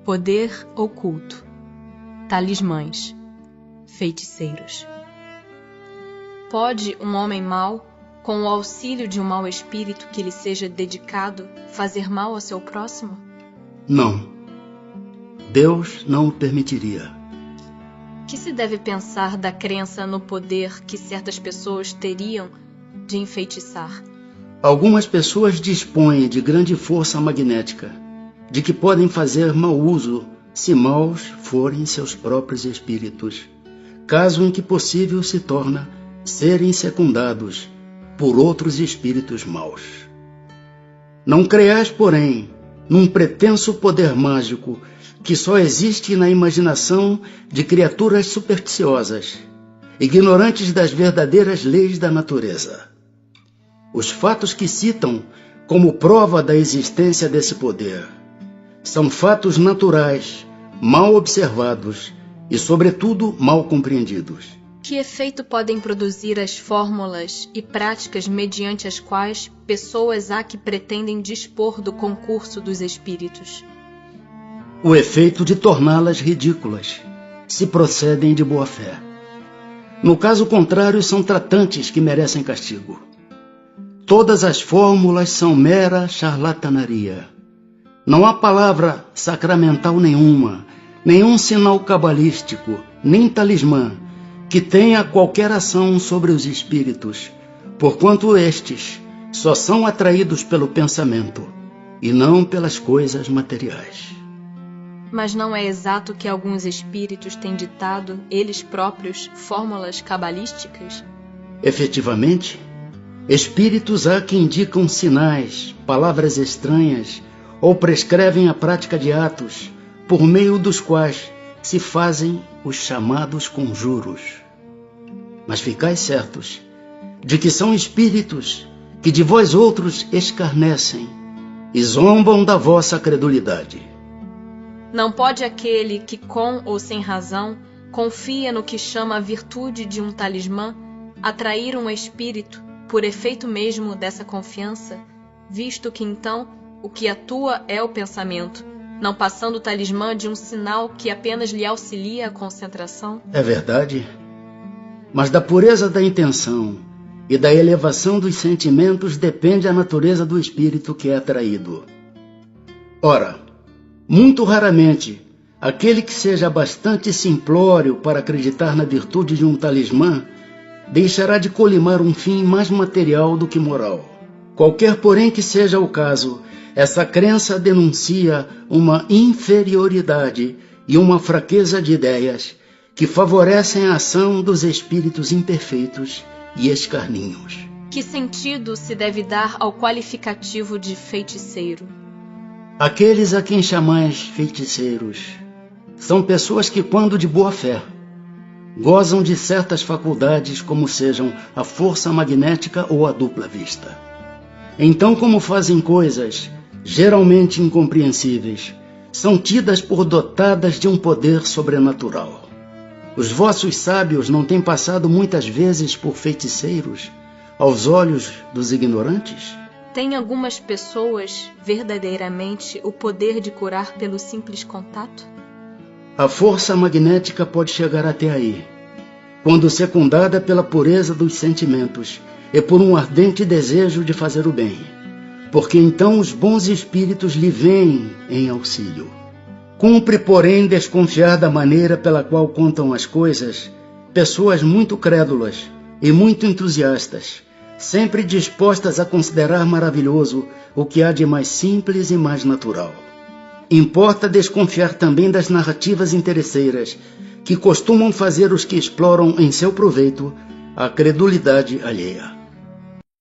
Poder oculto, talismãs, feiticeiros. Pode um homem mau, com o auxílio de um mau espírito que lhe seja dedicado, fazer mal ao seu próximo? Não. Deus não o permitiria. Que se deve pensar da crença no poder que certas pessoas teriam de enfeitiçar? Algumas pessoas dispõem de grande força magnética, de que podem fazer mau uso, se maus forem seus próprios espíritos, caso em que possível se torna serem secundados por outros espíritos maus. Não creais, porém, num pretenso poder mágico que só existe na imaginação de criaturas supersticiosas, ignorantes das verdadeiras leis da natureza. Os fatos que citam como prova da existência desse poder são fatos naturais, mal observados e, sobretudo, mal compreendidos. Que efeito podem produzir as fórmulas e práticas mediante as quais pessoas há que pretendem dispor do concurso dos espíritos? O efeito de torná-las ridículas, se procedem de boa fé. No caso contrário, são tratantes que merecem castigo. Todas as fórmulas são mera charlatanaria. Não há palavra sacramental nenhuma, nenhum sinal cabalístico, nem talismã, que tenha qualquer ação sobre os espíritos, porquanto estes só são atraídos pelo pensamento, e não pelas coisas materiais. Mas não é exato que alguns espíritos têm ditado, eles próprios, fórmulas cabalísticas? Efetivamente, espíritos há que indicam sinais, palavras estranhas, ou prescrevem a prática de atos, por meio dos quais se fazem os chamados conjuros. Mas ficais certos de que são espíritos que de vós outros escarnecem e zombam da vossa credulidade. Não pode aquele que, com ou sem razão, confia no que chama a virtude de um talismã, atrair um espírito por efeito mesmo dessa confiança, visto que então o que atua é o pensamento, não passando o talismã de um sinal que apenas lhe auxilia a concentração? É verdade, mas da pureza da intenção e da elevação dos sentimentos depende a natureza do espírito que é atraído. Ora, muito raramente, aquele que seja bastante simplório para acreditar na virtude de um talismã deixará de colimar um fim mais material do que moral. Qualquer, porém, que seja o caso, essa crença denuncia uma inferioridade e uma fraqueza de ideias que favorecem a ação dos espíritos imperfeitos e escarninhos. Que sentido se deve dar ao qualificativo de feiticeiro? Aqueles a quem chamais feiticeiros são pessoas que, quando de boa fé, gozam de certas faculdades como sejam a força magnética ou a dupla vista. Então, como fazem coisas geralmente incompreensíveis, são tidas por dotadas de um poder sobrenatural. Os vossos sábios não têm passado muitas vezes por feiticeiros aos olhos dos ignorantes? Tem algumas pessoas verdadeiramente o poder de curar pelo simples contato? A força magnética pode chegar até aí, quando secundada pela pureza dos sentimentos e por um ardente desejo de fazer o bem, porque então os bons espíritos lhe vêm em auxílio. Cumpre, porém, desconfiar da maneira pela qual contam as coisas pessoas muito crédulas e muito entusiastas, sempre dispostas a considerar maravilhoso o que há de mais simples e mais natural. Importa desconfiar também das narrativas interesseiras, que costumam fazer os que exploram em seu proveito a credulidade alheia.